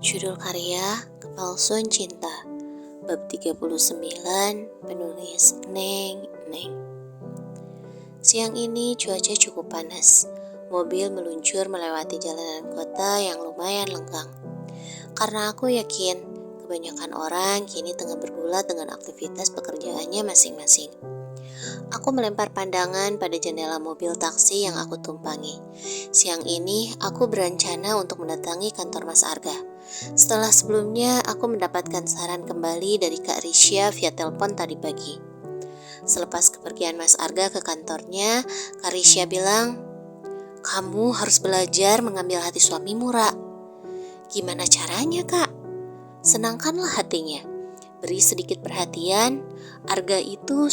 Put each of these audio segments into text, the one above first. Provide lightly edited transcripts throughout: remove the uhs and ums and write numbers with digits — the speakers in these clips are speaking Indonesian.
Judul karya Kepalsuan Cinta Bab 39. Penulis Neng. Siang ini cuaca cukup panas. Mobil meluncur melewati jalanan kota yang lumayan lenggang. Karena aku yakin kebanyakan orang kini tengah bergulat dengan aktivitas pekerjaannya masing-masing. Aku melempar pandangan pada jendela mobil taksi yang aku tumpangi. Siang ini aku berencana untuk mendatangi kantor Mas Arga. Setelah sebelumnya aku mendapatkan saran kembali dari Kak Risya via telepon tadi pagi. Selepas kepergian Mas Arga ke kantornya, Kak Risya bilang, "Kamu harus belajar mengambil hati suamimu, Ra." Gimana caranya, Kak? Senangkanlah hatinya. Beri sedikit perhatian. Arga itu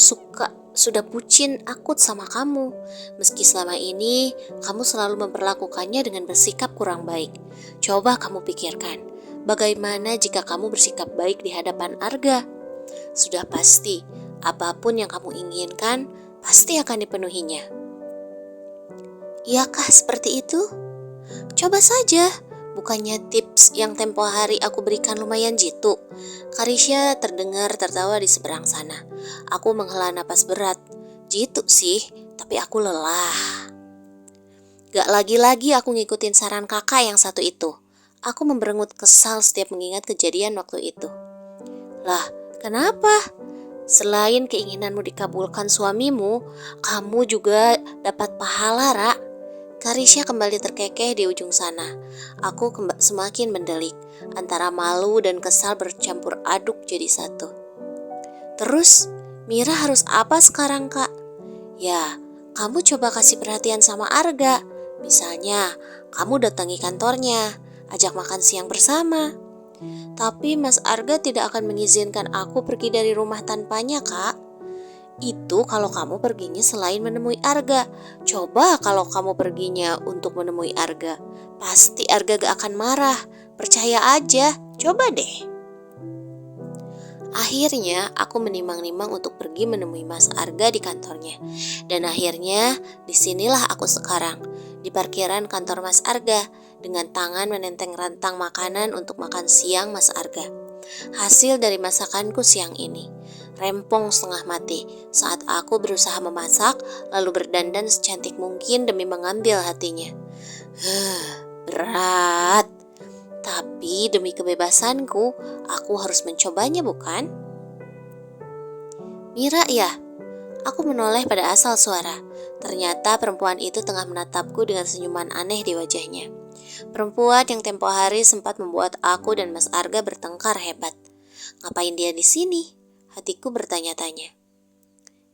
sudah bucin akut sama kamu. Meski selama ini kamu selalu memperlakukannya dengan bersikap kurang baik. Coba kamu pikirkan, bagaimana jika kamu bersikap baik di hadapan Arga? Sudah pasti, apapun yang kamu inginkan pasti akan dipenuhinya. Iyakah seperti itu? Coba saja. Bukannya tips yang tempo hari aku berikan lumayan jitu? Karisya terdengar tertawa di seberang sana. Aku menghela napas berat. Jitu sih, tapi aku lelah. Gak lagi-lagi aku ngikutin saran kakak yang satu itu. Aku memberengut kesal setiap mengingat kejadian waktu itu. Lah, kenapa? Selain keinginanmu dikabulkan suamimu, kamu juga dapat pahala, Ra. Karisya kembali terkekeh di ujung sana. Aku semakin mendelik. Antara malu dan kesal bercampur aduk jadi satu. Terus, Mira harus apa sekarang, Kak? Ya, kamu coba kasih perhatian sama Arga. Misalnya, kamu datangi kantornya, ajak makan siang bersama. Tapi Mas Arga tidak akan mengizinkan aku pergi dari rumah tanpanya, Kak. Itu kalau kamu perginya selain menemui Arga. Coba kalau kamu perginya untuk menemui Arga. Pasti Arga gak akan marah. Percaya aja, coba deh. Akhirnya aku menimang-nimang untuk pergi menemui Mas Arga di kantornya. Dan akhirnya disinilah aku sekarang, di parkiran kantor Mas Arga, dengan tangan menenteng rantang makanan untuk makan siang Mas Arga. Hasil dari masakanku siang ini, rempong setengah mati saat aku berusaha memasak lalu berdandan secantik mungkin demi mengambil hatinya. Berat. Tapi demi kebebasanku, aku harus mencobanya, bukan? Mira ya? Aku menoleh pada asal suara. Ternyata perempuan itu tengah menatapku dengan senyuman aneh di wajahnya. Perempuan yang tempo hari sempat membuat aku dan Mas Arga bertengkar hebat. Ngapain dia di sini? Hatiku bertanya-tanya.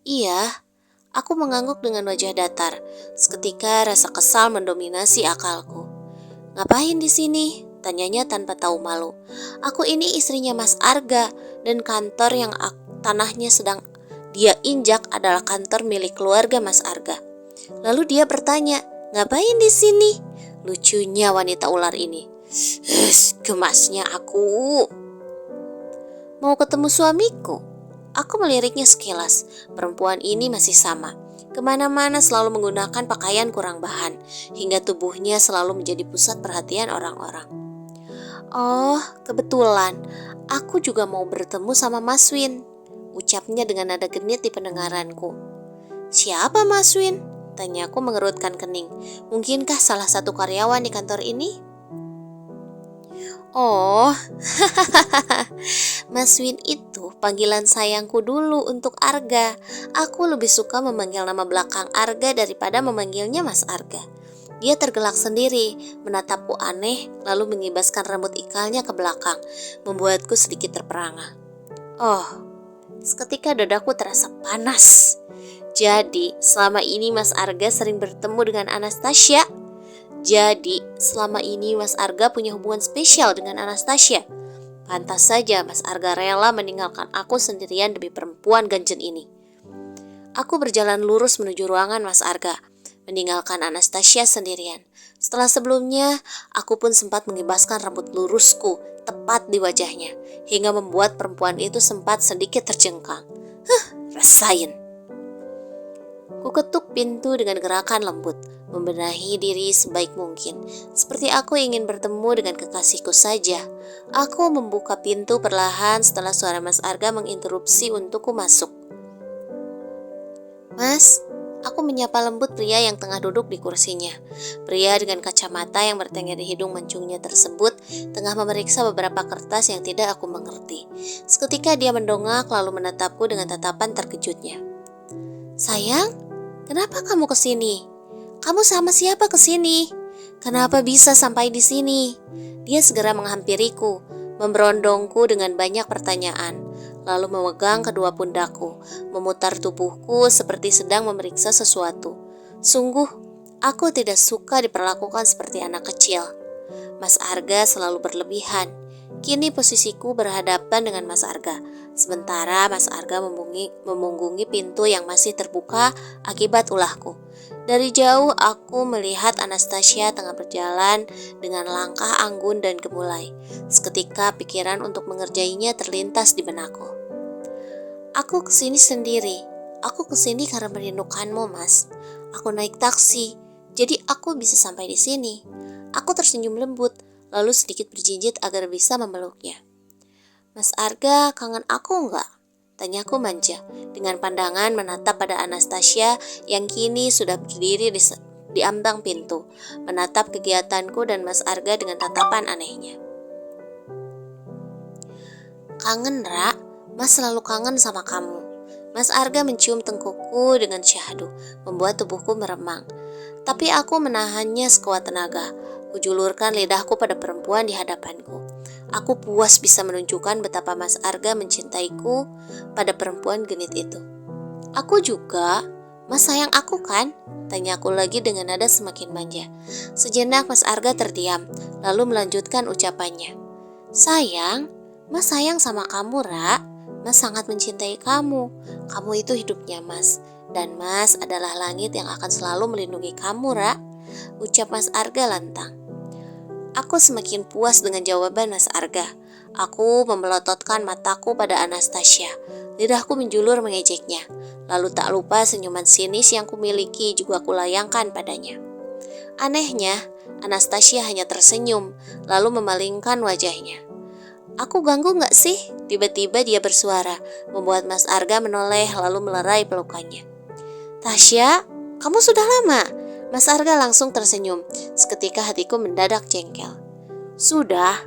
Iya, aku mengangguk dengan wajah datar. Seketika rasa kesal mendominasi akalku. Ngapain di sini? Tanyanya tanpa tahu malu. Aku ini istrinya Mas Arga dan kantor yang tanahnya sedang dia injak adalah kantor milik keluarga Mas Arga. Lalu dia bertanya, ngapain di sini? Lucunya wanita ular ini. Gemasnya aku. Mau ketemu suamiku? Aku meliriknya sekilas. Perempuan ini masih sama. Kemana-mana selalu menggunakan pakaian kurang bahan, hingga tubuhnya selalu menjadi pusat perhatian orang-orang. Oh, kebetulan. Aku juga mau bertemu sama Mas Win, ucapnya dengan nada genit di pendengaranku. Siapa Mas Win? Tanyaku mengerutkan kening. Mungkinkah salah satu karyawan di kantor ini? Oh, Mas Win itu panggilan sayangku dulu untuk Arga. Aku lebih suka memanggil nama belakang Arga daripada memanggilnya Mas Arga. Dia tergelak sendiri, menatapku aneh, lalu mengibaskan rambut ikalnya ke belakang, membuatku sedikit terperangah. Oh, seketika dadaku terasa panas. Jadi, selama ini Mas Arga sering bertemu dengan Anastasia. Jadi, selama ini Mas Arga punya hubungan spesial dengan Anastasia. Pantas saja Mas Arga rela meninggalkan aku sendirian demi perempuan ganjen ini. Aku berjalan lurus menuju ruangan Mas Arga, meninggalkan Anastasia sendirian. Setelah sebelumnya, aku pun sempat mengibaskan rambut lurusku tepat di wajahnya, hingga membuat perempuan itu sempat sedikit terjengkang. Rasain. Ku ketuk pintu dengan gerakan lembut, membenahi diri sebaik mungkin, seperti aku ingin bertemu dengan kekasihku saja. Aku membuka pintu perlahan setelah suara Mas Arga menginterupsi untuk ku masuk. Mas, aku menyapa lembut pria yang tengah duduk di kursinya. Pria dengan kacamata yang bertengger di hidung mancungnya tersebut tengah memeriksa beberapa kertas yang tidak aku mengerti. Seketika dia mendongak lalu menatapku dengan tatapan terkejutnya. Sayang, kenapa kamu kesini? Kamu sama siapa kesini? Kenapa bisa sampai di sini? Dia segera menghampiriku, memberondongku dengan banyak pertanyaan, lalu memegang kedua pundakku, memutar tubuhku seperti sedang memeriksa sesuatu. Sungguh, aku tidak suka diperlakukan seperti anak kecil. Mas Arga selalu berlebihan. Kini posisiku berhadapan dengan Mas Arga. Sementara Mas Arga memunggungi pintu yang masih terbuka akibat ulahku. Dari jauh aku melihat Anastasia tengah berjalan dengan langkah anggun dan gemulai. Seketika pikiran untuk mengerjainya terlintas di benakku. Aku kesini sendiri. Aku kesini karena merindukanmu, Mas. Aku naik taksi, jadi aku bisa sampai di sini. Aku tersenyum lembut, lalu sedikit berjinjit agar bisa memeluknya. Mas Arga kangen aku enggak? Tanyaku manja, dengan pandangan menatap pada Anastasia yang kini sudah berdiri di ambang pintu, menatap kegiatanku dan Mas Arga dengan tatapan anehnya. Kangen, Ra, Mas selalu kangen sama kamu. Mas Arga mencium tengkukku dengan syahdu, membuat tubuhku meremang. Tapi aku menahannya sekuat tenaga. Kujulurkan lidahku pada perempuan di hadapanku. Aku puas bisa menunjukkan betapa Mas Arga mencintaiku pada perempuan genit itu. Aku juga, Mas sayang aku kan? Tanyaku lagi dengan nada semakin manja. Sejenak Mas Arga terdiam, lalu melanjutkan ucapannya. Sayang, Mas sayang sama kamu, Ra. Mas sangat mencintai kamu. Kamu itu hidupnya Mas. Dan Mas adalah langit yang akan selalu melindungi kamu, Ra. Ucap Mas Arga lantang. Aku semakin puas dengan jawaban Mas Arga. Aku memelototkan mataku pada Anastasia. Lidahku menjulur mengejeknya. Lalu tak lupa senyuman sinis yang kumiliki juga kulayangkan padanya. Anehnya, Anastasia hanya tersenyum, lalu memalingkan wajahnya. Aku ganggu gak sih? Tiba-tiba dia bersuara, membuat Mas Arga menoleh lalu melerai pelukannya. Tasya, kamu sudah lama? Mas Arga langsung tersenyum. Seketika hatiku mendadak jengkel. Sudah.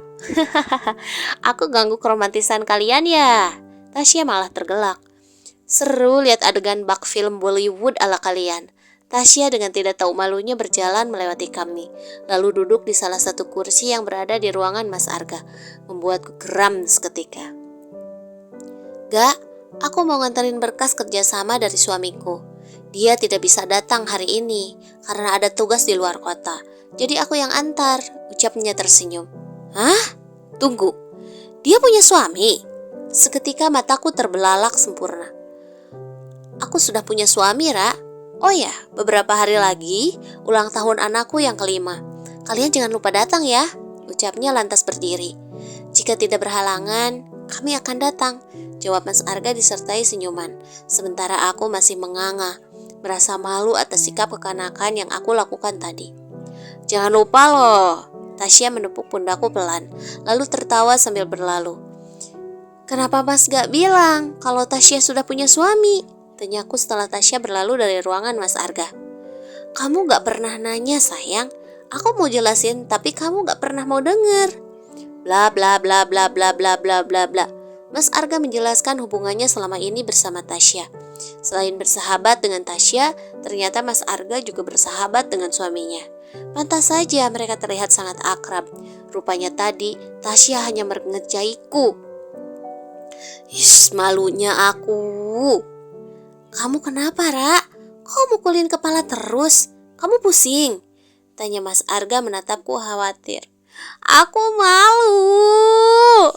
Aku ganggu keromantisan kalian ya? Tasya malah tergelak. Seru lihat adegan bak film Bollywood ala kalian. Tasya dengan tidak tahu malunya berjalan melewati kami, lalu duduk di salah satu kursi yang berada di ruangan Mas Arga, membuatku geram seketika. Gak, aku mau nganterin berkas kerjasama dari suamiku. Dia tidak bisa datang hari ini karena ada tugas di luar kota. Jadi aku yang antar, ucapnya tersenyum. Hah? Tunggu, dia punya suami? Seketika mataku terbelalak sempurna. Aku sudah punya suami, Ra. Oh ya, beberapa hari lagi ulang tahun anakku yang kelima. Kalian jangan lupa datang ya, ucapnya lantas berdiri. Jika tidak berhalangan, kami akan datang, jawab Mas Arga disertai senyuman. Sementara aku masih menganga, merasa malu atas sikap kekanakan yang aku lakukan tadi. Jangan lupa loh. Tasya menepuk pundakku pelan, lalu tertawa sambil berlalu. Kenapa Mas gak bilang kalau Tasya sudah punya suami? Tanyaku setelah Tasya berlalu dari ruangan Mas Arga. Kamu gak pernah nanya sayang. Aku mau jelasin tapi kamu gak pernah mau denger. Bla bla bla bla bla bla bla bla bla. Mas Arga menjelaskan hubungannya selama ini bersama Tasya. Selain bersahabat dengan Tasya, ternyata Mas Arga juga bersahabat dengan suaminya. Pantas saja mereka terlihat sangat akrab. Rupanya tadi Tasya hanya mengerjaiku. Malunya aku. Kamu kenapa, Ra? Kok mukulin kepala terus? Kamu pusing? Tanya Mas Arga menatapku khawatir. Aku malu.